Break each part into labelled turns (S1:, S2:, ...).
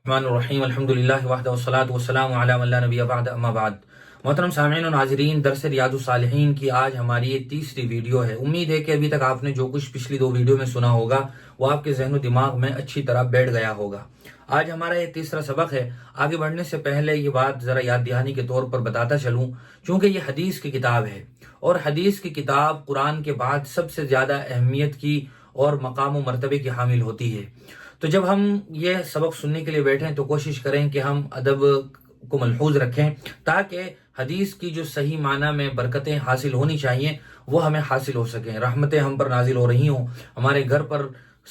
S1: الرحمن الرحیم الحمدللہ وحدہ والصلاۃ والسلام علی من لا نبی بعد اما بعد۔ محترم سامعین و ناظرین، درس ریاض الصالحین کی آج ہماری یہ تیسری ویڈیو ہے۔ امید ہے کہ ابھی تک آپ نے جو کچھ پچھلی دو ویڈیو میں سنا ہوگا وہ آپ کے ذہن و دماغ میں اچھی طرح بیٹھ گیا ہوگا۔ آج ہمارا یہ تیسرا سبق ہے۔ آگے بڑھنے سے پہلے یہ بات ذرا یاد دہانی کے طور پر بتاتا چلوں، چونکہ یہ حدیث کی کتاب ہے اور حدیث کی کتاب قرآن کے بعد سب سے زیادہ اہمیت کی اور مقام و مرتبے کی حامل ہوتی ہے۔ تو جب ہم یہ سبق سننے کے لیے بیٹھیں تو کوشش کریں کہ ہم ادب کو ملحوظ رکھیں تاکہ حدیث کی جو صحیح معنی میں برکتیں حاصل ہونی چاہیے وہ ہمیں حاصل ہو سکیں، رحمتیں ہم پر نازل ہو رہی ہوں، ہمارے گھر پر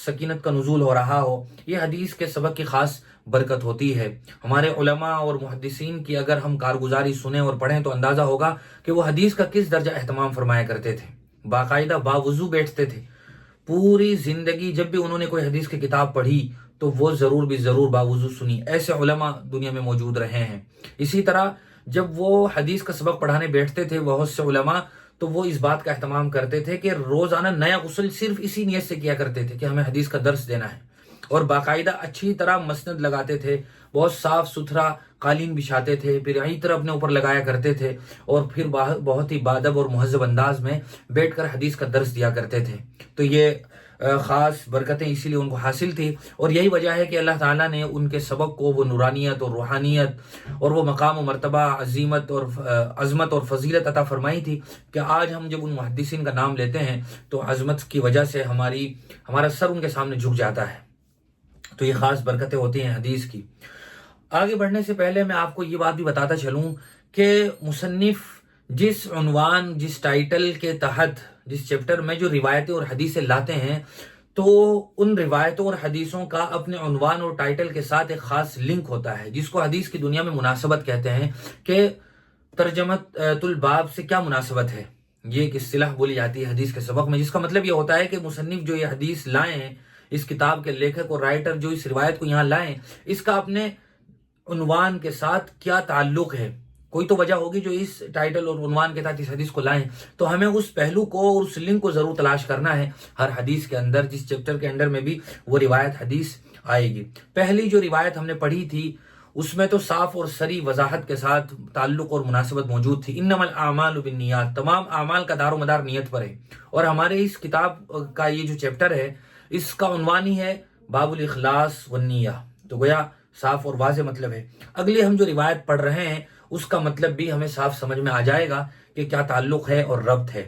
S1: سکینت کا نزول ہو رہا ہو۔ یہ حدیث کے سبق کی خاص برکت ہوتی ہے۔ ہمارے علماء اور محدثین کی اگر ہم کارگزاری سنیں اور پڑھیں تو اندازہ ہوگا کہ وہ حدیث کا کس درجہ اہتمام فرمایا کرتے تھے۔ باقاعدہ باوضو بیٹھتے تھے، پوری زندگی جب بھی انہوں نے کوئی حدیث کی کتاب پڑھی تو وہ ضرور باوضو سنی۔ ایسے علماء دنیا میں موجود رہے ہیں۔ اسی طرح جب وہ حدیث کا سبق پڑھانے بیٹھتے تھے بہت سے علماء، تو وہ اس بات کا اہتمام کرتے تھے کہ روزانہ نیا غسل صرف اسی نیت سے کیا کرتے تھے کہ ہمیں حدیث کا درس دینا ہے، اور باقاعدہ اچھی طرح مسند لگاتے تھے، بہت صاف ستھرا قالین بچھاتے تھے، پھر عطر اپنے اوپر لگایا کرتے تھے، اور پھر بہت ہی بادب اور مہذب انداز میں بیٹھ کر حدیث کا درس دیا کرتے تھے۔ تو یہ خاص برکتیں اسی لیے ان کو حاصل تھی، اور یہی وجہ ہے کہ اللہ تعالیٰ نے ان کے سبق کو وہ نورانیت اور روحانیت اور وہ مقام و مرتبہ، عظمت اور فضیلت عطا فرمائی تھی کہ آج ہم جب ان محدثین کا نام لیتے ہیں تو عظمت کی وجہ سے ہمارا سر ان کے سامنے جھک جاتا ہے۔ تو یہ خاص برکتیں ہوتی ہیں حدیث کی۔ آگے بڑھنے سے پہلے میں آپ کو یہ بات بھی بتاتا چلوں کہ مصنف جس عنوان، جس ٹائٹل کے تحت، جس چیپٹر میں جو روایتیں اور حدیثیں لاتے ہیں، تو ان روایتوں اور حدیثوں کا اپنے عنوان اور ٹائٹل کے ساتھ ایک خاص لنک ہوتا ہے، جس کو حدیث کی دنیا میں مناسبت کہتے ہیں کہ ترجمت الباب سے کیا مناسبت ہے۔ یہ ایک اصطلاح بولی جاتی ہے حدیث کے سبق میں، جس کا مطلب یہ ہوتا ہے کہ مصنف جو یہ حدیث لائے ہیں، اس کتاب کے لیکھک اور رائٹر جو اس روایت کو یہاں لائیں، اس کا اپنے عنوان کے ساتھ کیا تعلق ہے۔ کوئی تو وجہ ہوگی جو اس ٹائٹل اور عنوان کے ساتھ اس حدیث کو لائیں، تو ہمیں اس پہلو کو اور اس لنک کو ضرور تلاش کرنا ہے۔ ہر حدیث کے اندر، جس چیپٹر کے اندر میں بھی وہ روایت حدیث آئے گی۔ پہلی جو روایت ہم نے پڑھی تھی اس میں تو صاف اور صریح وضاحت کے ساتھ تعلق اور مناسبت موجود تھی۔ انما الاعمال بالنیات، تمام اعمال کا دار و مدار نیت پر ہے، اور ہمارے اس کتاب کا یہ جو چیپٹر ہے اس کا عنوان ہی ہے باب الاخلاص والنیہ، تو گویا صاف اور واضح مطلب ہے۔ اگلی ہم جو روایت پڑھ رہے ہیں اس کا مطلب بھی ہمیں صاف سمجھ میں آ جائے گا کہ کیا تعلق ہے اور ربط ہے۔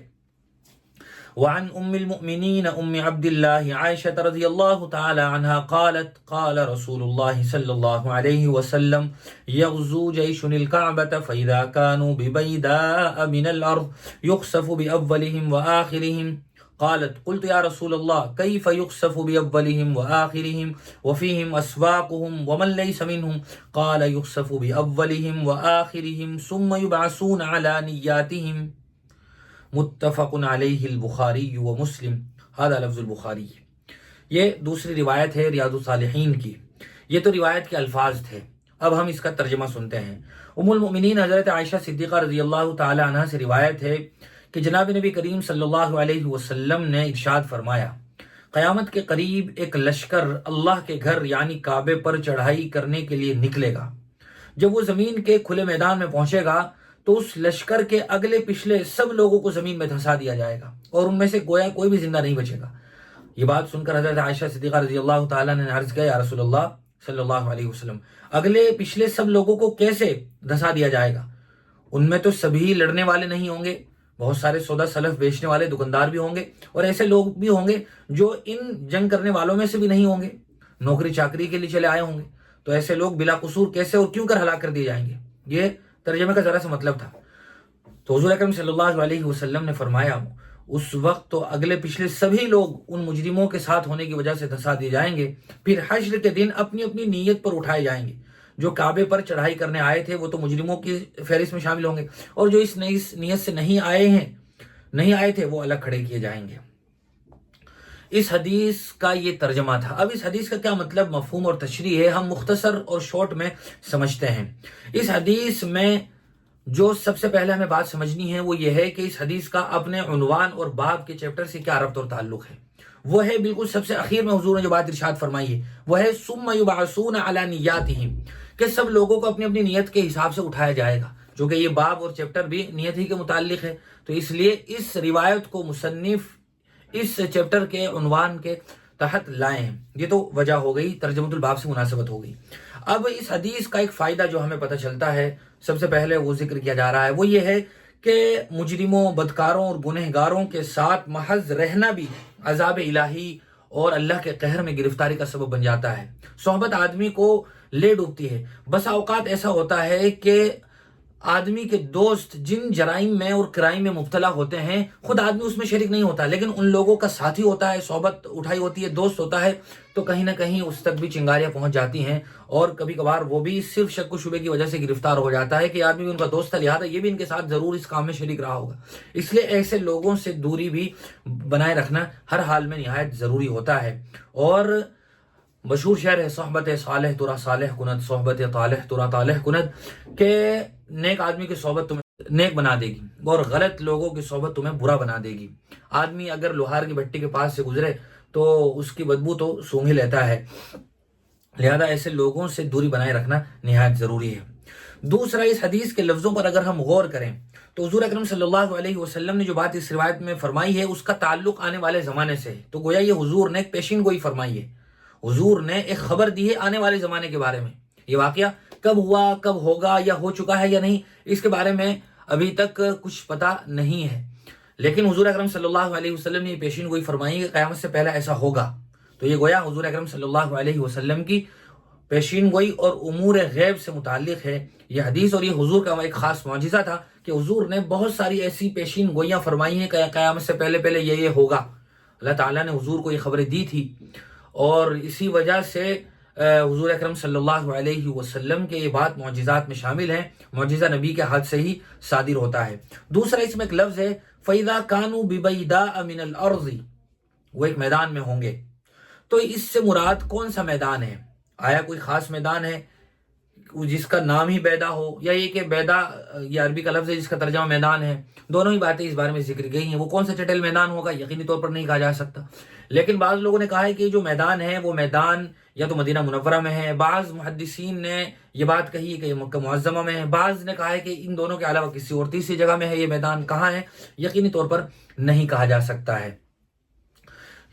S1: وعن ام المؤمنین ام عبد اللہ عائشہ رضی اللہ تعالی عنہا قالت قال رسول اللہ صلی اللہ علیہ وسلم یغزو جیش الکعبة فإذا كانوا ببیداء من الارض یخسف بأولهم وآخرهم قالت قلت يا رسول الله كيف يخسف بأولهم وآخرهم وفيهم أسواقهم ومن ليس منهم قال يخسف بأولهم وآخرهم ثم يبعثون على نياتهم متفق عليه البخاری ومسلم۔ هذا لفظ البخاری۔ یہ دوسری روایت ہے ریاض الصالحین کی۔ یہ تو روایت کے الفاظ تھے، اب ہم اس کا ترجمہ سنتے ہیں۔ ام المؤمنین حضرت عائشہ صدیقہ رضی اللہ تعالی عنہا سے روایت ہے کہ جناب نبی کریم صلی اللہ علیہ وسلم نے ارشاد فرمایا، قیامت کے قریب ایک لشکر اللہ کے گھر یعنی کعبے پر چڑھائی کرنے کے لیے نکلے گا۔ جب وہ زمین کے کھلے میدان میں پہنچے گا تو اس لشکر کے اگلے پچھلے سب لوگوں کو زمین میں دھسا دیا جائے گا، اور ان میں سے گویا کوئی بھی زندہ نہیں بچے گا۔ یہ بات سن کر حضرت عائشہ صدیقہ رضی اللہ تعالیٰ نے عرض کیا، یا رسول اللہ صلی اللہ علیہ وسلم، اگلے پچھلے سب لوگوں کو کیسے دھسا دیا جائے گا؟ ان میں تو سبھی لڑنے والے نہیں ہوں گے، بہت سارے سودا سلف بیچنے والے دکاندار بھی ہوں گے، اور ایسے لوگ بھی ہوں گے جو ان جنگ کرنے والوں میں سے بھی نہیں ہوں گے، نوکری چاکری کے لیے چلے آئے ہوں گے۔ تو ایسے لوگ بلا قصور کیسے اور کیوں کر ہلاک کر دیے جائیں گے؟ یہ ترجمے کا ذرا سا مطلب تھا۔ تو حضور اکرم صلی اللہ علیہ وسلم نے فرمایا، اس وقت تو اگلے پچھلے سبھی لوگ ان مجرموں کے ساتھ ہونے کی وجہ سے دھسا دیے جائیں گے، پھر حشر کے دن اپنی اپنی نیت پر اٹھائے جائیں گے۔ جو کعبے پر چڑھائی کرنے آئے تھے وہ تو مجرموں کی فہرست میں شامل ہوں گے، اور جو اس نیت سے نہیں آئے تھے وہ الگ کھڑے کیے جائیں گے۔ اس حدیث کا یہ ترجمہ تھا۔ اب اس حدیث کا کیا مطلب، مفہوم اور تشریح ہے، ہم مختصر اور شارٹ میں سمجھتے ہیں۔ اس حدیث میں جو سب سے پہلے ہمیں بات سمجھنی ہے وہ یہ ہے کہ اس حدیث کا اپنے عنوان اور باب کے چیپٹر سے کیا ربط اور تعلق ہے۔ وہ ہے بالکل سب سے اخیر میں حضور نے جو بات ارشاد فرمائی ہے، وہ ہے ثم یبعثون علی نیاتہم، کہ سب لوگوں کو اپنی اپنی نیت کے حساب سے اٹھایا جائے گا، جو کہ یہ باب اور چیپٹر بھی نیت ہی کے متعلق ہے، تو اس لیے اس روایت کو مصنف اس چیپٹر کے عنوان کے تحت لائے ہیں۔ یہ تو وجہ ہو گئی، ترجمۃ الباب سے مناسبت ہو گئی۔ اب اس حدیث کا ایک فائدہ جو ہمیں پتہ چلتا ہے، سب سے پہلے وہ ذکر کیا جا رہا ہے، وہ یہ ہے کہ مجرموں، بدکاروں اور گنہگاروں کے ساتھ محض رہنا بھی عذاب الہی اور اللہ کے قہر میں گرفتاری کا سبب بن جاتا ہے۔ صحبت آدمی کو لے ڈوبتی ہے۔ بس اوقات ایسا ہوتا ہے کہ آدمی کے دوست جن جرائم میں اور کرائم میں مبتلا ہوتے ہیں، خود آدمی اس میں شریک نہیں ہوتا، لیکن ان لوگوں کا ساتھی ہوتا ہے، صحبت اٹھائی ہوتی ہے، دوست ہوتا ہے، تو کہیں نہ کہیں اس تک بھی چنگاریاں پہنچ جاتی ہیں، اور کبھی کبھار وہ بھی صرف شک و شبے کی وجہ سے گرفتار ہو جاتا ہے کہ آدمی بھی ان کا دوست تھا، لہٰذا یہ بھی ان کے ساتھ ضرور اس کام میں شریک رہا ہوگا۔ اس لیے ایسے لوگوں سے دوری بھی بنائے رکھنا ہر حال میں نہایت ضروری ہوتا ہے۔ اور مشہور شعر ہے، صحبت صالح ترا صالح کند، صحبت طالح ترا طالح کند، کہ نیک آدمی کی صحبت تمہیں نیک بنا دے گی اور غلط لوگوں کی صحبت تمہیں برا بنا دے گی۔ آدمی اگر لوہار کی بھٹی کے پاس سے گزرے تو اس کی بدبو تو سونگھ ہی لیتا ہے، لہذا ایسے لوگوں سے دوری بنائے رکھنا نہایت ضروری ہے۔ دوسرا، اس حدیث کے لفظوں پر اگر ہم غور کریں تو حضور اکرم صلی اللہ علیہ وسلم نے جو بات اس روایت میں فرمائی ہے اس کا تعلق آنے والے زمانے سے ہے، تو گویا یہ حضور نے ایک پیشین گوئی فرمائی ہے، حضور نے ایک خبر دی ہے آنے والے زمانے کے بارے میں۔ یہ واقعہ کب ہوا، کب ہوگا، یا ہو چکا ہے یا نہیں، اس کے بارے میں ابھی تک کچھ پتہ نہیں ہے، لیکن حضور اکرم صلی اللہ علیہ وسلم نے یہ پیشین گوئی فرمائی کہ قیامت سے پہلے ایسا ہوگا، تو یہ گویا حضور اکرم صلی اللہ علیہ وسلم کی پیشین گوئی اور امور غیب سے متعلق ہے یہ حدیث، اور یہ حضور کا ایک خاص معجزہ تھا کہ حضور نے بہت ساری ایسی پیشین گوئیاں فرمائی ہیں کہ قیامت سے پہلے پہلے یہ ہوگا۔ اللہ تعالیٰ نے حضور کو یہ خبریں دی تھی، اور اسی وجہ سے حضور اکرم صلی اللہ علیہ وسلم کے یہ بات معجزات میں شامل ہیں، معجزہ نبی کے ہاتھ سے ہی صادر ہوتا ہے۔ دوسرا اس میں ایک لفظ ہے فَإِذَا كَانُوا بِبَيْدَاءَ مِنَ الْأَرْضِ، وہ ایک میدان میں ہوں گے، تو اس سے مراد کون سا میدان ہے؟ آیا کوئی خاص میدان ہے جس کا نام ہی بیدا ہو، یا یہ کہ بیدا یہ عربی کا لفظ ہے جس کا ترجمہ میدان ہے؟ دونوں ہی باتیں اس بارے میں ذکر گئی ہیں۔ وہ کون سا چٹیل میدان ہوگا یقینی طور پر نہیں کہا جا سکتا، لیکن بعض لوگوں نے کہا ہے کہ جو میدان ہے وہ میدان یا تو مدینہ منورہ میں ہے، بعض محدثین نے یہ بات کہی ہے کہ یہ مکہ معظمہ میں ہے، بعض نے کہا ہے کہ ان دونوں کے علاوہ کسی اور تیسری جگہ میں ہے۔ یہ میدان کہاں ہے یقینی طور پر نہیں کہا جا سکتا ہے۔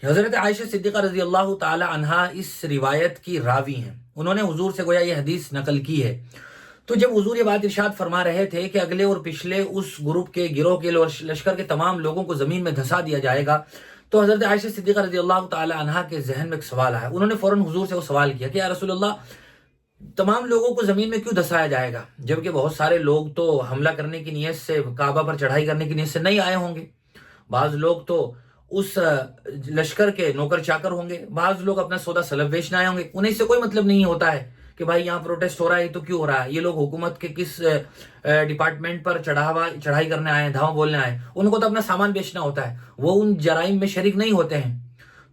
S1: حضرت عائشہ صدیقہ رضی اللہ تعالی عنہا اس روایت کی راوی ہیں، انہوں نے حضور سے گویا یہ حدیث نقل کی ہے۔ تو جب حضور یہ بات ارشاد فرما رہے تھے کہ اگلے اور پچھلے اس گروپ کے گروہ کے لشکر کے تمام لوگوں کو زمین میں دھسا دیا جائے گا، تو حضرت عائشہ صدیقہ رضی اللہ تعالی عنہا کے ذہن میں ایک سوال آیا۔ انہوں نے فوراً حضور سے وہ سوال کیا کہ یا رسول اللہ، تمام لوگوں کو زمین میں کیوں دھسایا جائے گا، جبکہ بہت سارے لوگ تو حملہ کرنے کی نیت سے، کعبہ پر چڑھائی کرنے کی نیت سے نہیں آئے ہوں گے، بعض لوگ تو اس لشکر کے نوکر چاکر ہوں گے، بعض لوگ اپنا سودا سلب بیچنے آئے ہوں گے، انہیں سے کوئی مطلب نہیں ہوتا ہے کہ بھائی یہاں پروٹیسٹ ہو رہا ہے تو کیوں ہو رہا ہے، یہ لوگ حکومت کے کس ڈپارٹمنٹ پر چڑھائی کرنے آئے ہیں، دھاوا بولنے آئے ہیں، ان کو تو اپنا سامان بیچنا ہوتا ہے، وہ ان جرائم میں شریک نہیں ہوتے ہیں۔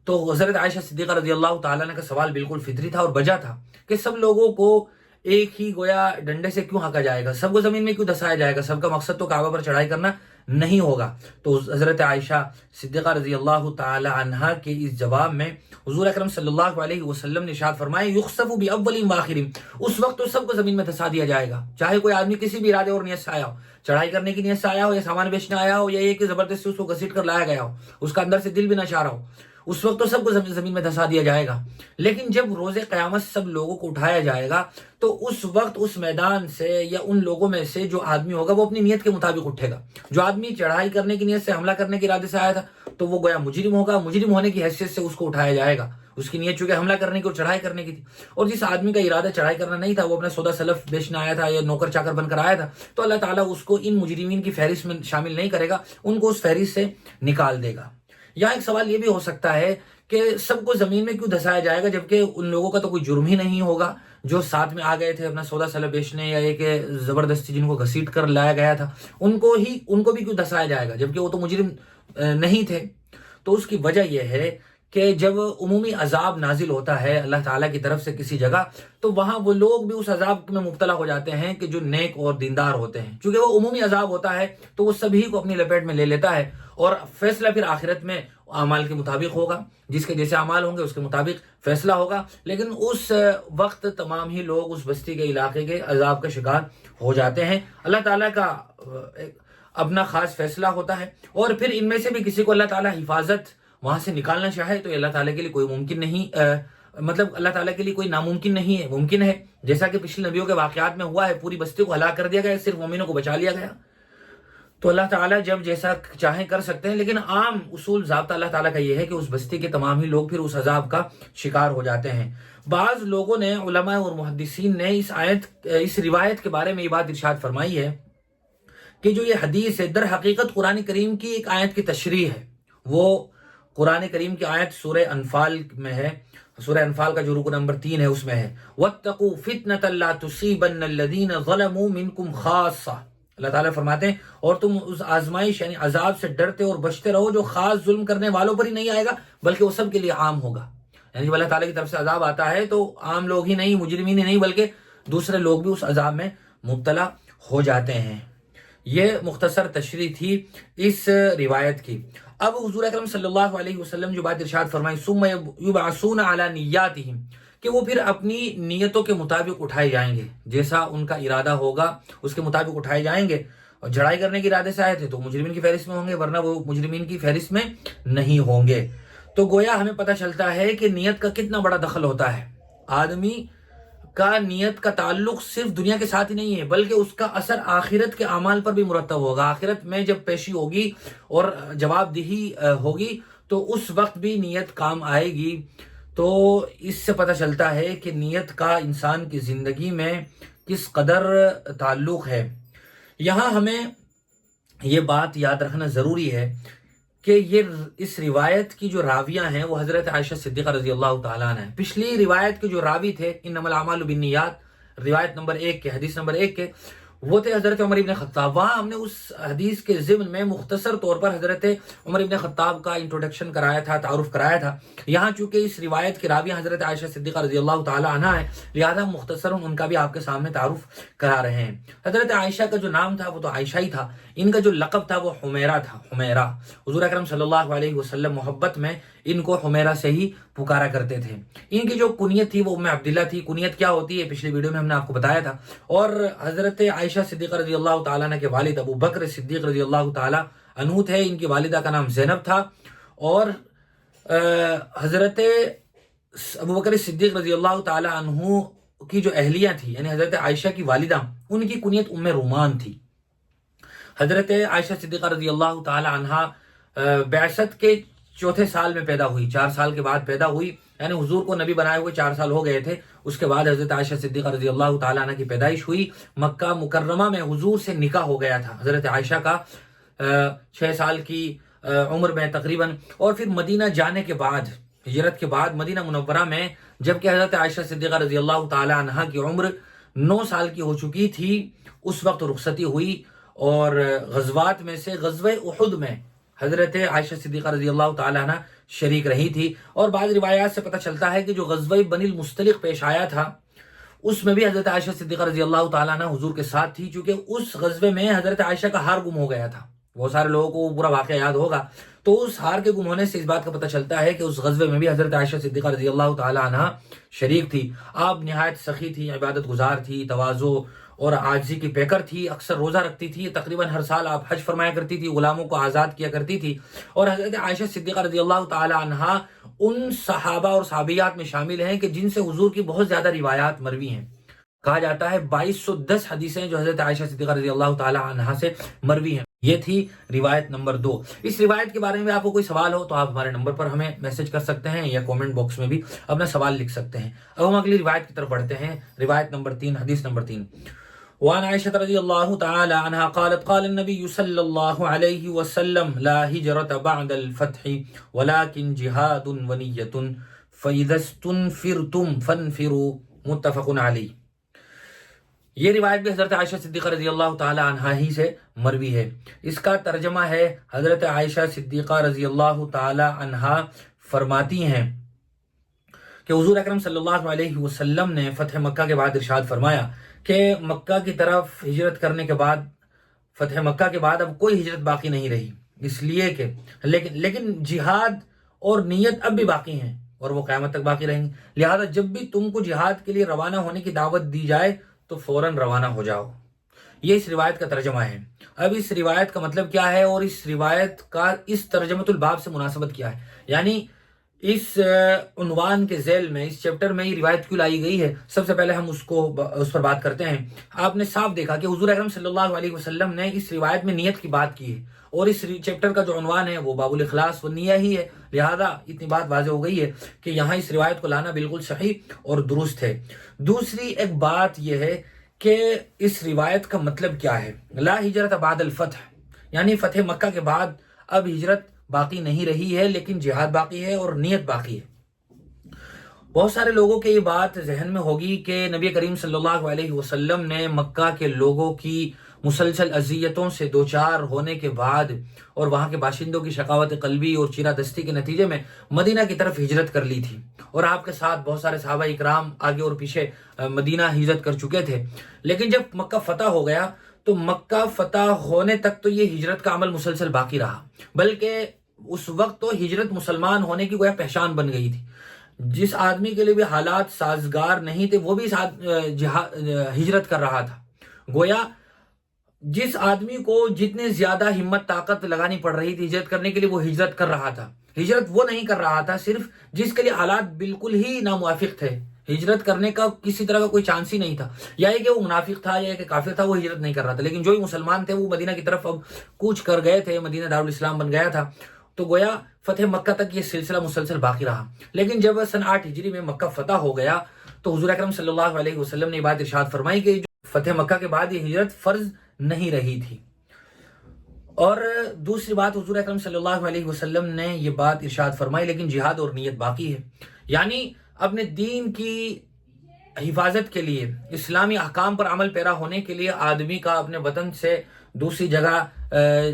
S1: تو حضرت عائشہ صدیقہ رضی اللہ تعالیٰ عنہ کا سوال بالکل فطری تھا اور بجا تھا کہ سب لوگوں کو ایک ہی گویا ڈنڈے سے کیوں ہانکا جائے گا، سب کو زمین میں کیوں دھسایا جائے گا، سب کا مقصد تو کعبہ پر چڑھائی کرنا نہیں ہوگا۔ تو حضرت عائشہ صدیقہ رضی اللہ تعالی عنہا کے اس جواب میں حضور اکرم صلی اللہ علیہ وسلم نے ارشاد فرمایا یخسف باول وآخر، اس وقت تو سب کو زمین میں دھسا دیا جائے گا، چاہے کوئی آدمی کسی بھی ارادے اور نیت سے آیا ہو، چڑھائی کرنے کی نیت سے آیا ہو، یا سامان بیچنے آیا ہو، یا یہ کہ زبردستی اس کو گھسیٹ کر لایا گیا ہو، اس کا اندر سے دل بھی نہ چاہ رہا ہو، اس وقت تو سب کو زمین میں دھسا دیا جائے گا۔ لیکن جب روز قیامت سب لوگوں کو اٹھایا جائے گا تو اس وقت اس میدان سے یا ان لوگوں میں سے جو آدمی ہوگا وہ اپنی نیت کے مطابق اٹھے گا۔ جو آدمی چڑھائی کرنے کی نیت سے، حملہ کرنے کے ارادے سے آیا تھا تو وہ گویا مجرم ہوگا، مجرم ہونے کی حیثیت سے اس کو اٹھایا جائے گا، اس کی نیت چونکہ حملہ کرنے کی اور چڑھائی کرنے کی تھی۔ اور جس آدمی کا ارادہ چڑھائی کرنا نہیں تھا، وہ اپنا سودا سلف بیچنا آیا تھا یا نوکر چاکر بن کر آیا تھا، تو اللہ تعالیٰ اس کو ان مجرمین کی فہرست میں شامل نہیں کرے گا، ان کو اس فہرست سے نکال دے گا۔ یہاں ایک سوال یہ بھی ہو سکتا ہے کہ سب کو زمین میں کیوں دھسایا جائے گا، جبکہ ان لوگوں کا تو کوئی جرم ہی نہیں ہوگا جو ساتھ میں آ گئے تھے اپنا سودا سلب بیچنے، یا یہ کہ زبردستی جن کو گھسیٹ کر لایا گیا تھا ان کو بھی کیوں دھسایا جائے گا، جبکہ وہ تو مجرم نہیں تھے۔ تو اس کی وجہ یہ ہے کہ جب عمومی عذاب نازل ہوتا ہے اللہ تعالیٰ کی طرف سے کسی جگہ تو وہاں وہ لوگ بھی اس عذاب میں مبتلا ہو جاتے ہیں کہ جو نیک اور دیندار ہوتے ہیں. چونکہ وہ عمومی عذاب ہوتا ہے تو وہ سبھی کو اپنی لپیٹ میں لے لیتا ہے اور فیصلہ پھر آخرت میں اعمال کے مطابق ہوگا. جس کے جیسے اعمال ہوں گے اس کے مطابق فیصلہ ہوگا. لیکن اس وقت تمام ہی لوگ اس بستی کے علاقے کے عذاب کا شکار ہو جاتے ہیں. اللہ تعالیٰ کا اپنا خاص فیصلہ ہوتا ہے اور پھر ان میں سے بھی کسی کو اللہ تعالیٰ حفاظت وہاں سے نکالنا چاہے تو یہ اللہ تعالیٰ کے لیے کوئی ممکن نہیں مطلب اللہ تعالیٰ کے لیے کوئی ناممکن نہیں ہے، ممکن ہے. جیسا کہ پچھلے نبیوں کے واقعات میں ہوا ہے، پوری بستی کو ہلاک کر دیا گیا، صرف مومنوں کو بچا لیا گیا. تو اللہ تعالیٰ جب جیسا چاہیں کر سکتے ہیں، لیکن عام اصول ضابطہ اللہ تعالیٰ کا یہ ہے کہ اس بستی کے تمام ہی لوگ پھر اس عذاب کا شکار ہو جاتے ہیں. بعض لوگوں نے، علماء اور محدثین نے اس روایت کے بارے میں یہ بات ارشاد فرمائی ہے کہ جو یہ حدیث ہے در حقیقت قرآن کریم کی ایک آیت کی تشریح ہے. وہ قرآن کریم کی آیت سورہ انفال میں ہے. سورہ انفال کا جو رکو نمبر 3 ہے اس میں ہے وَاتَّقُوا فِتْنَةً لَا تُصِيبَنَّ الَّذِينَ ظَلَمُوا مِنْكُمْ خَاصَّةً. اللہ تعالیٰ فرماتے ہیں اور تم اس آزمائش یعنی عذاب سے ڈرتے اور بچتے رہو جو خاص ظلم کرنے والوں پر ہی نہیں آئے گا بلکہ وہ سب کے لیے عام ہوگا. یعنی جب اللہ تعالیٰ کی طرف سے عذاب آتا ہے تو عام لوگ ہی نہیں، مجرمین ہی نہیں، بلکہ دوسرے لوگ بھی اس عذاب میں مبتلا ہو جاتے ہیں. یہ مختصر تشریح تھی اس روایت کی. اب حضور اکرم صلی اللہ علیہ وسلم جو بات ارشاد فرمائی ثم یبعثون علی نیاتہم، کہ وہ پھر اپنی نیتوں کے مطابق اٹھائے جائیں گے، جیسا ان کا ارادہ ہوگا اس کے مطابق اٹھائے جائیں گے. اور جڑائی کرنے کے ارادے سے آئے تھے تو مجرمین کی فہرست میں ہوں گے، ورنہ وہ مجرمین کی فہرست میں نہیں ہوں گے. تو گویا ہمیں پتہ چلتا ہے کہ نیت کا کتنا بڑا دخل ہوتا ہے. آدمی کا نیت کا تعلق صرف دنیا کے ساتھ ہی نہیں ہے بلکہ اس کا اثر آخرت کے اعمال پر بھی مرتب ہوگا. آخرت میں جب پیشی ہوگی اور جواب دہی ہوگی تو اس وقت بھی نیت کام آئے گی. تو اس سے پتہ چلتا ہے کہ نیت کا انسان کی زندگی میں کس قدر تعلق ہے. یہاں ہمیں یہ بات یاد رکھنا ضروری ہے کہ اس روایت کی جو راویہ ہیں وہ حضرت عائشہ صدیقہ رضی اللہ تعالیٰ عنہ ہیں. پچھلی روایت کے جو راوی تھے انما الاعمال بالنیات روایت نمبر 1 کے حدیث نمبر 1 کے وہ تھے حضرت عمر ابن خطاب. وہاں ہم نے اس حدیث کے ضمن میں مختصر طور پر حضرت عمر ابن خطاب کا انٹروڈکشن کرایا تھا، تعارف کرایا تھا. یہاں چونکہ اس روایت کے راوی حضرت عائشہ صدیقہ رضی اللہ تعالی عنہا ہے لہذا مختصر ان کا بھی آپ کے سامنے تعارف کرا رہے ہیں. حضرت عائشہ کا جو نام تھا وہ تو عائشہ ہی تھا، ان کا جو لقب تھا وہ حمیرہ تھا. حمیرہ حضور اکرم صلی اللہ علیہ وسلم محبت میں ان کو حمیرہ سے ہی پکارا کرتے تھے. ان کی جو کنیت تھی وہ ام عبداللہ تھی. کنیت کیا ہوتی ہے پچھلی ویڈیو میں ہم نے آپ کو بتایا تھا. اور حضرت عائشہ صدیقہ رضی اللہ تعالیٰ عنہ کے والد ابو بکر صدیق رضی اللہ تعالیٰ عنہ تھے. ان کی والدہ کا نام زینب تھا اور حضرت ابو بکر صدیق رضی اللہ تعالیٰ عنہ کی جو اہلیہ تھی یعنی حضرت عائشہ کی والدہ ان کی کنیت ام رومان تھی. حضرت عائشہ صدیقہ رضی اللہ تعالیٰ عنہ بعثت کے چوتھے سال میں پیدا ہوئی، 4 سال کے بعد پیدا ہوئی. یعنی حضور کو نبی بنائے ہوئے 4 سال ہو گئے تھے. اس کے بعد حضرت عائشہ صدیقہ رضی اللہ تعالیٰ عنہ کی پیدائش ہوئی. مکہ مکرمہ میں حضور سے نکاح ہو گیا تھا حضرت عائشہ کا 6 سال کی عمر میں تقریباً. اور پھر مدینہ جانے کے بعد، ہجرت کے بعد مدینہ منورہ میں جبکہ حضرت عائشہ صدیقہ رضی اللہ تعالیٰ عنہ کی عمر 9 سال کی ہو چکی تھی اس وقت رخصتی ہوئی. اور غزوات میں سے غزوہ احد میں حضرت عائشہ صدیقہ رضی اللہ تعالیٰ عنہ شریک رہی تھی. اور بعض روایات سے پتہ چلتا ہے کہ جو غزوہ بنی المصطلق پیش آیا تھا اس میں بھی حضرت عائشہ صدیقہ رضی اللہ تعالیٰ عنہ حضور کے ساتھ تھی. چونکہ اس غزوے میں حضرت عائشہ کا ہار گم ہو گیا تھا. بہت سارے لوگوں کو پورا واقعہ یاد ہوگا. تو اس ہار کے گم ہونے سے اس بات کا پتہ چلتا ہے کہ اس غزوے میں بھی حضرت عائشہ صدیقہ رضی اللہ تعالیٰ عنہ شریک تھی. آپ نہایت سخی تھی، عبادت گزار تھی، تواضع اور عاجزی کی پیکر تھی. اکثر روزہ رکھتی تھی. تقریباً ہر سال آپ حج فرمایا کرتی تھی، غلاموں کو آزاد کیا کرتی تھی. اور حضرت عائشہ صدیقہ رضی اللہ تعالی عنہا ان صحابہ اور صحابیات میں شامل ہیں کہ جن سے حضور کی بہت زیادہ روایات مروی ہیں. کہا جاتا ہے 2210 حدیثیں جو حضرت عائشہ صدیقہ رضی اللہ تعالی عنہا سے مروی ہیں. یہ تھی روایت نمبر 2. اس روایت کے بارے میں آپ کو کوئی سوال ہو تو آپ ہمارے نمبر پر ہمیں میسج کر سکتے ہیں یا کومنٹ باکس میں بھی اپنا سوال لکھ سکتے ہیں. اب ہم اگلی روایت کی طرف بڑھتے ہیں. روایت نمبر 3، حدیث نمبر 3. وعن عائشة رضي الله تعالى عنها قالت قال النبي صلى الله عليه وسلم لا هجرة بعد الفتح ولكن جهاد ونية فإذا استنفرتم فانفروا متفق علیہ. یہ روایت بھی حضرت عائشہ صدیقہ رضی اللہ تعالی عنہا ہی سے مروی ہے. اس کا ترجمہ ہے حضرت عائشہ صدیقہ رضی اللہ تعالی عنہا فرماتی ہیں کہ حضور اکرم صلی اللہ علیہ وسلم نے فتح مکہ کے بعد ارشاد فرمایا کہ مکہ کی طرف ہجرت کرنے کے بعد، فتح مکہ کے بعد اب کوئی ہجرت باقی نہیں رہی، اس لیے کہ لیکن جہاد اور نیت اب بھی باقی ہیں اور وہ قیامت تک باقی رہیں گی، لہذا جب بھی تم کو جہاد کے لیے روانہ ہونے کی دعوت دی جائے تو فوراً روانہ ہو جاؤ۔ یہ اس روایت کا ترجمہ ہے۔ اب اس روایت کا مطلب کیا ہے اور اس روایت کا اس ترجمۃ الباب سے مناسبت کیا ہے، یعنی اس عنوان کے ذیل میں، اس چیپٹر میں یہ روایت کیوں لائی گئی ہے، سب سے پہلے ہم اس پر بات کرتے ہیں۔ آپ نے صاف دیکھا کہ حضور اکرم صلی اللہ علیہ وسلم نے اس روایت میں نیت کی بات کی ہے، اور اس چیپٹر کا جو عنوان ہے وہ باب الاخلاص والنیہ ہی ہے، لہذا اتنی بات واضح ہو گئی ہے کہ یہاں اس روایت کو لانا بالکل صحیح اور درست ہے۔ دوسری ایک بات یہ ہے کہ اس روایت کا مطلب کیا ہے، لا ہجرت بعد الفتح، یعنی فتح مکہ کے بعد اب ہجرت باقی نہیں رہی ہے، لیکن جہاد باقی ہے اور نیت باقی ہے۔ بہت سارے لوگوں کے یہ بات ذہن میں ہوگی کہ نبی کریم صلی اللہ علیہ وسلم نے مکہ کے لوگوں کی مسلسل اذیتوں سے دوچار ہونے کے بعد اور وہاں کے باشندوں کی شقاوت قلبی اور چیرہ دستی کے نتیجے میں مدینہ کی طرف ہجرت کر لی تھی، اور آپ کے ساتھ بہت سارے صحابہ اکرام آگے اور پیچھے مدینہ ہجرت کر چکے تھے، لیکن جب مکہ فتح ہو گیا تو مکہ فتح ہونے تک تو یہ ہجرت کا عمل مسلسل باقی رہا، بلکہ اس وقت تو ہجرت مسلمان ہونے کی گویا پہچان بن گئی تھی۔ جس آدمی کے لیے بھی حالات سازگار نہیں تھے وہ بھی ہجرت کر رہا تھا، گویا جس آدمی کو جتنے زیادہ ہمت طاقت لگانی پڑ رہی تھی ہجرت کرنے کے لیے وہ ہجرت کر رہا تھا۔ ہجرت وہ نہیں کر رہا تھا صرف جس کے لیے حالات بالکل ہی ناموافق تھے، ہجرت کرنے کا کسی طرح کا کوئی چانس ہی نہیں تھا، یا کہ وہ منافق تھا یا کہ کافر تھا، وہ ہجرت نہیں کر رہا تھا، لیکن جو ہی مسلمان تھے وہ مدینہ کی طرف اب کوچ کر گئے تھے، مدینہ دارالاسلام بن گیا تھا، تو گویا فتح مکہ تک یہ سلسلہ مسلسل باقی رہا۔ لیکن جب سن 8 ہجری میں مکہ فتح ہو گیا تو حضور اکرم صلی اللہ علیہ وسلم نے یہ بات ارشاد فرمائی کہ جو فتح مکہ کے بعد یہ ہجرت فرض نہیں رہی تھی۔ اور دوسری بات، حضور اکرم صلی اللہ علیہ وسلم نے یہ بات ارشاد فرمائی لیکن جہاد اور نیت باقی ہے، یعنی اپنے دین کی حفاظت کے لیے، اسلامی احکام پر عمل پیرا ہونے کے لیے آدمی کا اپنے وطن سے دوسری جگہ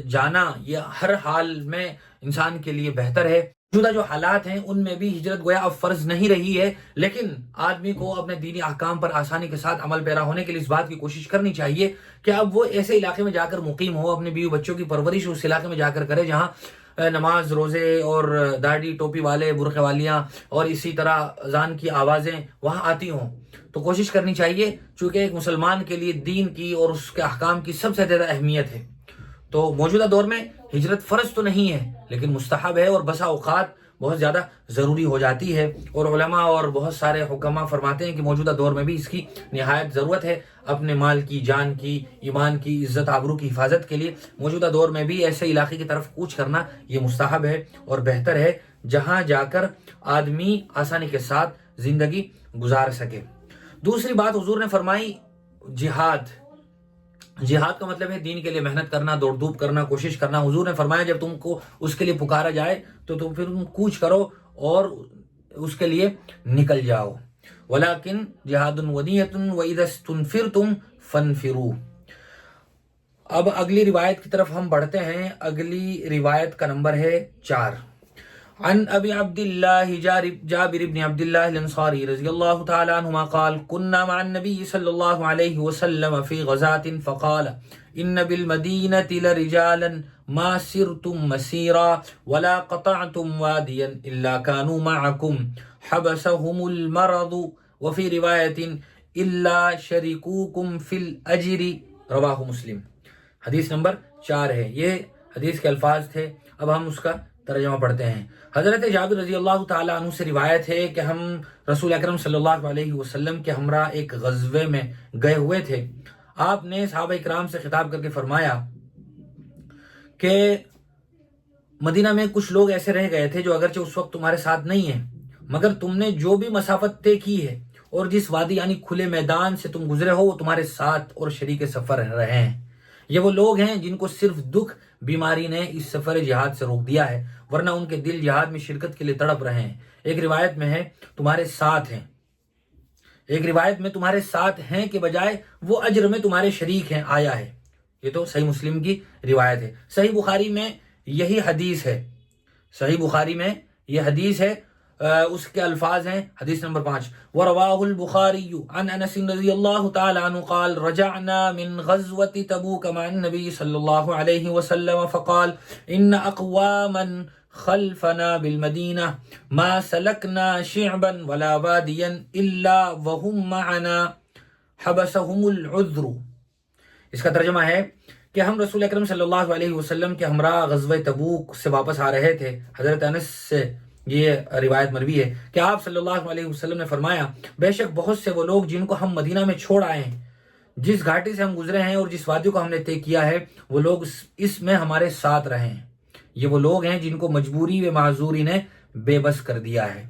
S1: جانا یہ ہر حال میں انسان کے لیے بہتر ہے۔ موجودہ جو حالات ہیں ان میں بھی ہجرت گویا اب فرض نہیں رہی ہے، لیکن آدمی کو اپنے دینی احکام پر آسانی کے ساتھ عمل پیرا ہونے کے لیے اس بات کی کوشش کرنی چاہیے کہ اب وہ ایسے علاقے میں جا کر مقیم ہو، اپنے بیوی بچوں کی پرورش اس علاقے میں جا کر کرے جہاں نماز، روزے اور داڑھی ٹوپی والے، برقع والیاں اور اسی طرح اذان کی آوازیں وہاں آتی ہوں۔ تو کوشش کرنی چاہیے، چونکہ ایک مسلمان کے لیے دین کی اور اس کے احکام کی سب سے زیادہ اہمیت ہے۔ تو موجودہ دور میں ہجرت فرض تو نہیں ہے لیکن مستحب ہے، اور بسا اوقات بہت زیادہ ضروری ہو جاتی ہے، اور علماء اور بہت سارے حکماء فرماتے ہیں کہ موجودہ دور میں بھی اس کی نہایت ضرورت ہے، اپنے مال کی، جان کی، ایمان کی، عزت آبرو کی حفاظت کے لیے موجودہ دور میں بھی ایسے علاقے کی طرف کوچ کرنا یہ مستحب ہے اور بہتر ہے، جہاں جا کر آدمی آسانی کے ساتھ زندگی گزار سکے۔ دوسری بات حضور نے فرمائی جہاد۔ جہاد کا مطلب ہے دین کے لیے محنت کرنا، دوڑ دھوپ کرنا، کوشش کرنا۔ حضور نے فرمایا جب تم کو اس کے لیے پکارا جائے تو تم پھر کوچ کرو اور اس کے لیے نکل جاؤ۔ وَلَكِنْ جِهَادٌ وَنِيَّةٌ وَإِذَا اسْتُنْفِرْتُمْ فَانْفِرُوا۔ اب اگلی روایت کی طرف ہم بڑھتے ہیں۔ اگلی روایت کا نمبر ہے 4۔ عن ابي عبد الله جابر بن عبد الله الانصاري رضي الله تعالى عنهما قال كنا مع النبي صلى الله عليه وسلم في غزاة فقال ان بالمدينة لرجالا ما سرتم مسيرا ولا قطعتم واديا الا كانوا معكم حبسهم المرض وفي رواية الا شركوكم في الاجر رواہ مسلم۔ حدیث نمبر 4 ہے، یہ حدیث کے الفاظ تھے، اب ہم اس کا ترجمہ پڑھتے ہیں۔ حضرت جابر رضی اللہ تعالیٰ عنہ سے روایت ہے کہ ہم رسول اکرم صلی اللہ علیہ وسلم کے ہمراہ ایک غزوے میں گئے ہوئے تھے۔ آپ نے صحابہ اکرام سے خطاب کر کے فرمایا کہ مدینہ میں کچھ لوگ ایسے رہ گئے تھے جو اگرچہ اس وقت تمہارے ساتھ نہیں ہیں، مگر تم نے جو بھی مسافت طے کی ہے اور جس وادی یعنی کھلے میدان سے تم گزرے ہو وہ تمہارے ساتھ اور شریک سفر رہے ہیں۔ یہ وہ لوگ ہیں جن کو صرف دکھ بیماری نے اس سفر جہاد سے روک دیا ہے، ورنہ ان کے دل جہاد میں شرکت کے لیے تڑپ رہے ہیں۔ ایک روایت میں ہے تمہارے ساتھ ہیں، ایک روایت میں تمہارے ساتھ ہیں کے بجائے وہ اجر میں تمہارے شریک ہیں آیا ہے۔ یہ تو صحیح مسلم کی روایت ہے۔ صحیح بخاری میں یہی حدیث ہے، صحیح بخاری میں یہ حدیث ہے، اس کے الفاظ ہیں حدیث نمبر 5، وَرَوَاهُ الْبُخَارِيُّ عَنْ أَنَسٍ رضی اللہ تعالی عنہ قال رجعنا من غزوة تبوك مع النبي صلی اللہ علیہ وسلم فقال ان اقواما خلفنا بالمدینہ ما سلکنا شعبا ولا وادیا الا وهم معنا حبسهم العذر۔ اس کا ترجمہ ہے کہ ہم رسول اکرم صلی اللہ علیہ وسلم کے ہمراہ غزوہ تبوک سے واپس آ رہے تھے۔ حضرت انس سے یہ روایت مروی ہے کہ آپ صلی اللہ علیہ وسلم نے فرمایا بے شک بہت سے وہ لوگ جن کو ہم مدینہ میں چھوڑ آئے ہیں، جس گھاٹی سے ہم گزرے ہیں اور جس وادی کو ہم نے طے کیا ہے، وہ لوگ اس میں ہمارے ساتھ رہے ہیں۔ یہ وہ لوگ ہیں جن کو مجبوری و معذوری نے بے بس کر دیا ہے۔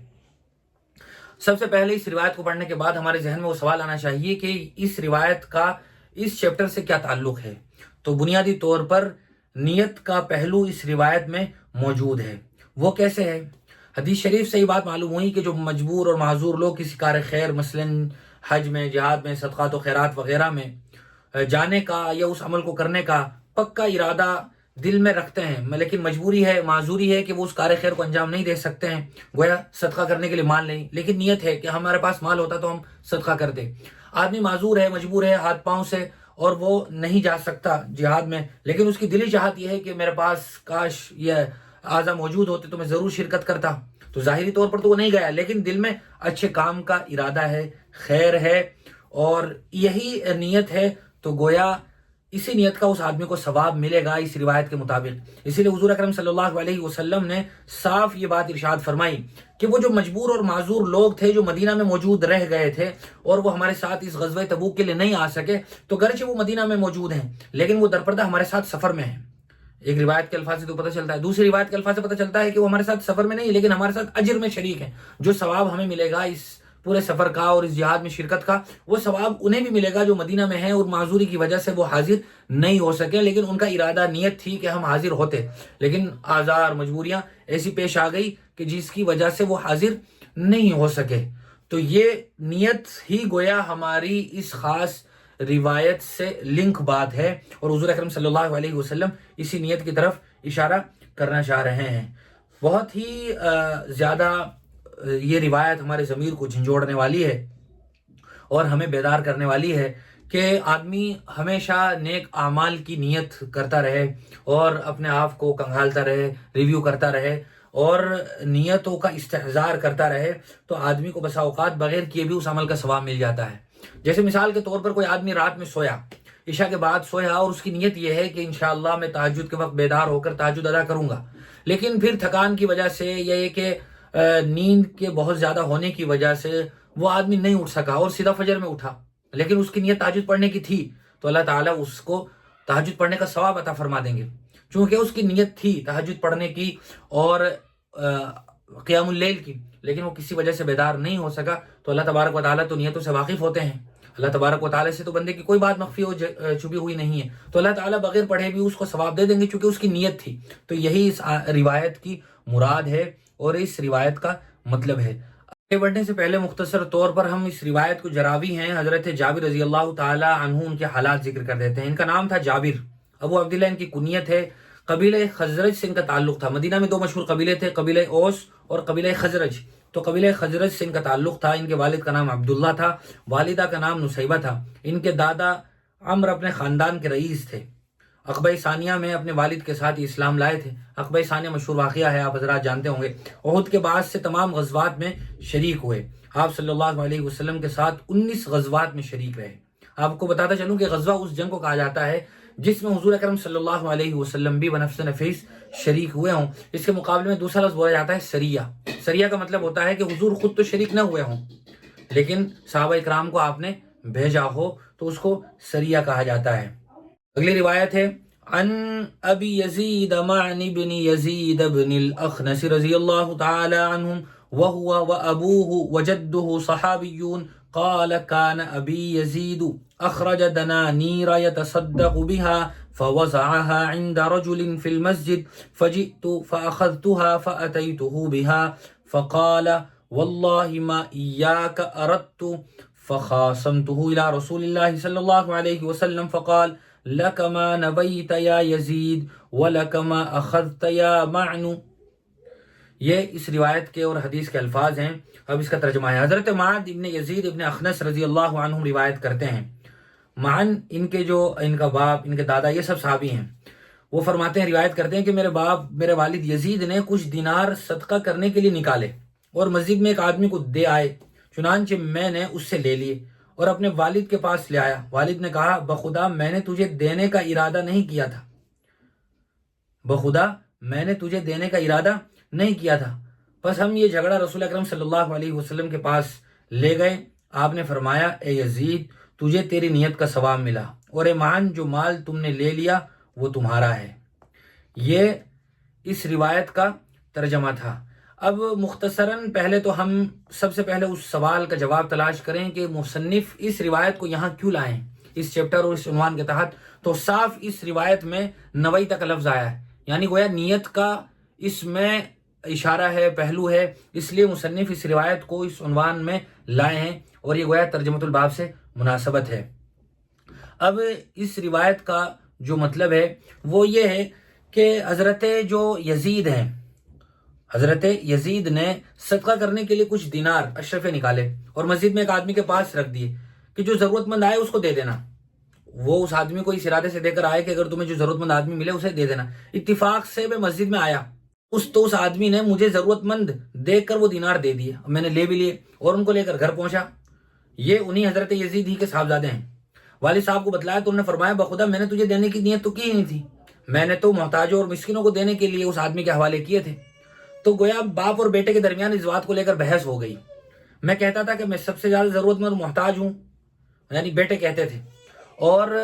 S1: سب سے پہلے اس روایت کو پڑھنے کے بعد ہمارے ذہن میں وہ سوال آنا چاہیے کہ اس روایت کا اس چیپٹر سے کیا تعلق ہے۔ تو بنیادی طور پر نیت کا پہلو اس روایت میں موجود ہے۔ وہ کیسے ہے؟ حدیث شریف سے یہ بات معلوم ہوئی کہ جو مجبور اور معذور لوگ کسی کار خیر مثلاً حج میں، جہاد میں، صدقات و خیرات وغیرہ میں جانے کا یا اس عمل کو کرنے کا پکا ارادہ دل میں رکھتے ہیں، لیکن مجبوری ہے، معذوری ہے کہ وہ اس کار خیر کو انجام نہیں دے سکتے ہیں، گویا صدقہ کرنے کے لیے مال نہیں، لیکن نیت ہے کہ ہمارے پاس مال ہوتا تو ہم صدقہ کرتے۔ آدمی معذور ہے، مجبور ہے ہاتھ پاؤں سے، اور وہ نہیں جا سکتا جہاد میں، لیکن اس کی دلی چاہت یہ ہے کہ میرے پاس کاش یہ اعضاء موجود ہوتے تو میں ضرور شرکت کرتا۔ تو ظاہری طور پر تو وہ نہیں گیا، لیکن دل میں اچھے کام کا ارادہ ہے، خیر ہے، اور یہی نیت ہے، تو گویا اسی نیت کا اس آدمی کو ثواب ملے گا اس روایت کے مطابق۔ اسی لیے حضور اکرم صلی اللہ علیہ وسلم نے صاف یہ بات ارشاد فرمائی کہ وہ جو مجبور اور معذور لوگ تھے جو مدینہ میں موجود رہ گئے تھے اور وہ ہمارے ساتھ اس غزوہ تبوک کے لیے نہیں آ سکے، تو گرچہ وہ مدینہ میں موجود ہیں لیکن وہ درپردہ ہمارے ساتھ سفر میں ہیں۔ ایک روایت کے الفاظ سے تو پتہ چلتا ہے، دوسری روایت کے الفاظ سے پتہ چلتا ہے کہ وہ ہمارے ساتھ سفر میں نہیں لیکن ہمارے ساتھ اجر میں شریک ہیں۔ جو ثواب ہمیں ملے گا اس پورے سفر کا اور اس جہاد میں شرکت کا، وہ ثواب انہیں بھی ملے گا جو مدینہ میں ہیں اور معذوری کی وجہ سے وہ حاضر نہیں ہو سکے، لیکن ان کا ارادہ نیت تھی کہ ہم حاضر ہوتے، لیکن آزار مجبوریاں ایسی پیش آ گئی کہ جس کی وجہ سے وہ حاضر نہیں ہو سکے۔ تو یہ نیت ہی گویا ہماری اس خاص روایت سے لنک بات ہے، اور حضور اکرم صلی اللہ علیہ وسلم اسی نیت کی طرف اشارہ کرنا چاہ رہے ہیں۔ بہت ہی زیادہ یہ روایت ہمارے ضمیر کو جھنجھوڑنے والی ہے اور ہمیں بیدار کرنے والی ہے کہ آدمی ہمیشہ نیک اعمال کی نیت کرتا رہے اور اپنے آپ کو کنگھالتا رہے، ریویو کرتا رہے اور نیتوں کا استحضار کرتا رہے، تو آدمی کو بسا اوقات بغیر کیے بھی اس عمل کا ثواب مل جاتا ہے۔ جیسے مثال کے طور پر کوئی آدمی رات میں سویا، عشاء کے بعد سویا، اور اس کی نیت یہ ہے کہ انشاءاللہ میں تہجد کے وقت بیدار ہو کر تہجد ادا کروں گا، لیکن پھر تھکان کی وجہ سے یا یہ کہ نیند کے بہت زیادہ ہونے کی وجہ سے وہ آدمی نہیں اٹھ سکا اور سیدھا فجر میں اٹھا، لیکن اس کی نیت تہجد پڑھنے کی تھی، تو اللہ تعالیٰ اس کو تہجد پڑھنے کا ثواب عطا فرما دیں گے، چونکہ اس کی نیت تھی تہجد پڑھنے کی اور قیام اللیل کی، لیکن وہ کسی وجہ سے بیدار نہیں ہو سکا۔ تو اللہ تبارک و تعالیٰ تو نیتوں سے واقف ہوتے ہیں، اللہ تبارک و تعالیٰ سے تو بندے کی کوئی بات مخفی ہو چھپی ہوئی نہیں ہے، تو اللہ تعالیٰ بغیر پڑھے بھی اس کو ثواب دے دیں گے چونکہ اس کی نیت تھی۔ تو یہی اس روایت کی مراد ہے اور اس روایت کا مطلب ہے۔ آگے بڑھنے سے پہلے مختصر طور پر ہم اس روایت کو جراوی ہیں حضرت جابر رضی اللہ تعالی عنہ ان کے حالات ذکر کر دیتے ہیں۔ ان کا نام تھا جابر، ابو عبداللہ ان کی کنیت ہے، قبیلہ خزرج سے ان کا تعلق تھا۔ مدینہ میں دو مشہور قبیلے تھے، قبیلہ اوس اور قبیلہ خزرج۔ تو قبیلہ خزرج سے ان کا تعلق تھا۔ ان کے والد کا نام عبداللہ تھا، والدہ کا نام نسیبہ تھا۔ ان کے دادا عمرو اپنے خاندان کے رئیس تھے۔ عقبہ ثانیہ میں اپنے والد کے ساتھ اسلام لائے تھے۔ عقبہ ثانیہ مشہور واقعہ ہے، آپ حضرات جانتے ہوں گے۔ احد کے بعد سے تمام غزوات میں شریک ہوئے، آپ صلی اللہ علیہ وسلم کے ساتھ 19 غزوات میں شریک رہے۔ آپ کو بتاتا چلوں کہ غزوہ اس جنگ کو کہا جاتا ہے جس میں حضور اکرم صلی اللہ علیہ وسلم بھی بنفس نفیس شریک ہوئے ہوں۔ اس کے مقابلے میں دوسرا لفظ بولا جاتا ہے سریہ۔ سریہ کا مطلب ہوتا ہے کہ حضور خود تو شریک نہ ہوئے ہوں لیکن صحابہ اکرام کو آپ نے بھیجا ہو، تو اس کو سریہ کہا جاتا ہے۔ اگلی روایت ہے عن ابی یزید معن بن یزید بن الاخنس رضی اللہ تعالی عنہم وهو وابوه وجده صحابیون قال كان ابی یزید اخرج دنانیر يتصدق بها فوزعها عند رجل في المسجد فجئت فأخذتها فأتيته بها فقال والله ما إياك أردت فخاصمته إلى رسول الله صلى الله عليه وسلم فقال لك ما نبيت يا يزيد ولك ما أخذت يا معن۔ یہ اس روایت کے اور حدیث کے الفاظ ہیں. اب اس کا ترجمہ ہے. حضرت معاذ ابن یزید ابن اخنس رضی اللہ عنہ روایت کرتے ہیں. معن ان کا باپ، ان کے دادا، یہ سب صحابی ہیں. وہ فرماتے ہیں، روایت کرتے ہیں کہ میرے والد یزید نے کچھ دینار صدقہ کرنے کے لیے نکالے اور مسجد میں ایک آدمی کو دے آئے. چنانچہ میں نے اس سے لے لیے اور اپنے والد کے پاس لے آیا. والد نے کہا، بخدا میں نے تجھے دینے کا ارادہ نہیں کیا تھا. بخدا میں نے تجھے دینے کا ارادہ نہیں کیا تھا. بس ہم یہ جھگڑا رسول اکرم صلی اللہ علیہ وسلم کے پاس لے گئے. آپ نے فرمایا، اے یزید تجھے تیری نیت کا ثواب ملا، اور اے معن جو مال تم نے لے لیا وہ تمہارا ہے. یہ اس روایت کا ترجمہ تھا. اب مختصراً پہلے تو ہم سب سے پہلے اس سوال کا جواب تلاش کریں کہ مصنف اس روایت کو یہاں کیوں لائیں اس چیپٹر اور اس عنوان کے تحت. تو صاف اس روایت میں نویت کا لفظ آیا ہے، یعنی گویا نیت کا اس میں اشارہ ہے، پہلو ہے، اس لیے مصنف اس روایت کو اس عنوان میں لائے ہیں اور یہ گویا ترجمۃ الباب سے مناسبت ہے. اب اس روایت کا جو مطلب ہے وہ یہ ہے کہ حضرت یزید نے صدقہ کرنے کے لیے کچھ دینار اشرفے نکالے اور مسجد میں ایک آدمی کے پاس رکھ دیے کہ جو ضرورت مند آئے اس کو دے دینا. وہ اس آدمی کو اس ارادے سے دے کر آئے کہ اگر تمہیں جو ضرورت مند آدمی ملے اسے دے دینا. اتفاق سے میں مسجد میں آیا اس آدمی نے مجھے ضرورت مند دیکھ کر وہ دینار دے دیے. میں نے لے بھی لیے اور ان کو لے کر گھر پہنچا. یہ انہی حضرت یزید ہی کے صاحبزادے ہیں. والد صاحب کو بتلایا تو انہوں نے فرمایا، بخدا میں نے تجھے دینے کی نیت تو کی نہیں تھی، میں نے تو محتاجوں اور مسکینوں کو دینے کے لیے اس آدمی کے حوالے کیے تھے. تو گویا باپ اور بیٹے کے درمیان اس بات کو لے کر بحث ہو گئی. میں کہتا تھا کہ میں سب سے زیادہ ضرورت مند محتاج ہوں، یعنی بیٹے کہتے تھے، اور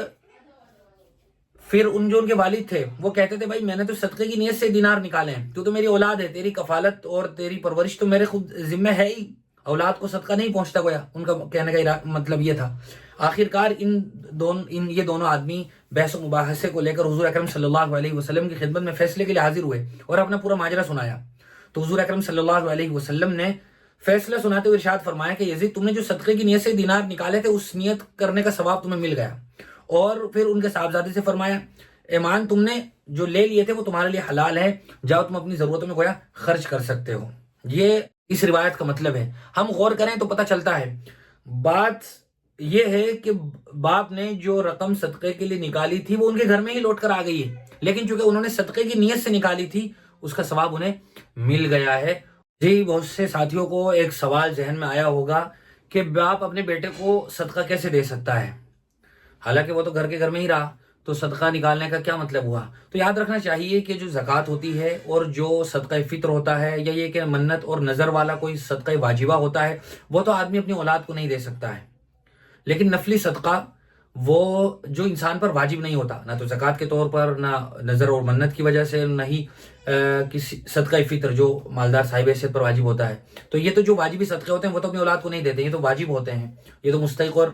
S1: پھر ان کے والد تھے وہ کہتے تھے، بھائی میں نے تو صدقے کی نیت سے دینار نکالے ہیں، تو میری اولاد ہے، تیری کفالت اور تیری پرورش تو میرے خود ذمہ ہے ہی، اولاد کو صدقہ نہیں پہنچتا. گویا ان کا کہنے کا مطلب یہ تھا. آخرکار یہ دونوں آدمی بحث و مباحثے کو لے کر حضور اکرم صلی اللہ علیہ وسلم کی خدمت میں فیصلے کے لیے حاضر ہوئے اور اپنا پورا ماجرا سنایا. تو حضور اکرم صلی اللہ علیہ وسلم نے فیصلہ سناتے ہوئے ارشاد فرمایا کہ یزید تم نے جو صدقے کی نیت سے دینار نکالے تھے اس نیت کرنے کا ثواب تمہیں مل گیا. اور پھر ان کے صاحبزادے سے فرمایا، ایمان تم نے جو لے لیے تھے وہ تمہارے لیے حلال ہے، جاؤ تم اپنی ضرورتوں میں گویا خرچ کر سکتے ہو. یہ اس روایت کا مطلب ہے. ہم غور کریں تو پتہ چلتا ہے بات یہ ہے کہ باپ نے جو رقم صدقے کے لیے نکالی تھی وہ ان کے گھر میں ہی لوٹ کر آ گئی ہے، لیکن چونکہ انہوں نے صدقے کی نیت سے نکالی تھی اس کا ثواب انہیں مل گیا ہے. جی بہت سے ساتھیوں کو ایک سوال ذہن میں آیا ہوگا کہ باپ اپنے بیٹے کو صدقہ کیسے دے سکتا ہے، حالانکہ وہ تو گھر میں ہی رہا، تو صدقہ نکالنے کا کیا مطلب ہوا؟ تو یاد رکھنا چاہیے کہ جو زکوٰۃ ہوتی ہے اور جو صدقہ فطر ہوتا ہے، یا یہ کہ منت اور نظر والا کوئی صدقہ واجبہ ہوتا ہے، وہ تو آدمی اپنی اولاد کو نہیں دے سکتا ہے. لیکن نفلی صدقہ وہ جو انسان پر واجب نہیں ہوتا، نہ تو زکوٰۃ کے طور پر، نہ نظر اور منت کی وجہ سے، نہ ہی کسی صدقہ فطر جو مالدار صاحب حیثیت پر واجب ہوتا ہے. تو یہ تو جو واجبی صدقے ہوتے ہیں وہ تو اپنی اولاد کو نہیں دیتے، یہ تو واجب ہوتے ہیں، یہ تو مستحق اور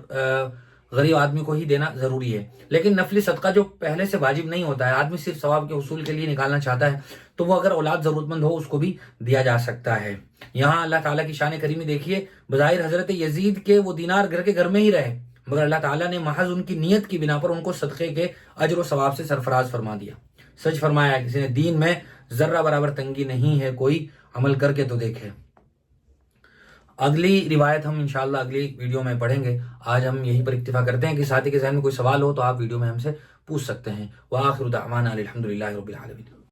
S1: غریب آدمی کو ہی دینا ضروری ہے. لیکن نفلی صدقہ جو پہلے سے واجب نہیں ہوتا ہے، آدمی صرف ثواب کے حصول کے لیے نکالنا چاہتا ہے، تو وہ اگر اولاد ضرورت مند ہو اس کو بھی دیا جا سکتا ہے. یہاں اللہ تعالیٰ کی شان کریمی دیکھیے، بظاہر حضرت یزید کے وہ دینار گھر میں ہی رہے، مگر اللہ تعالیٰ نے محض ان کی نیت کی بنا پر ان کو صدقے کے اجر و ثواب سے سرفراز فرما دیا. سچ فرمایا، کسی نے دین میں ذرہ برابر تنگی نہیں ہے، کوئی عمل کر کے تو دیکھے. اگلی روایت ہم انشاءاللہ اگلی ویڈیو میں پڑھیں گے. آج ہم یہیں پر اکتفا کرتے ہیں. کہ ساتھی کے ذہن میں کوئی سوال ہو تو آپ ویڈیو میں ہم سے پوچھ سکتے ہیں. وآخر دعوانا الحمدللہ رب العالمین.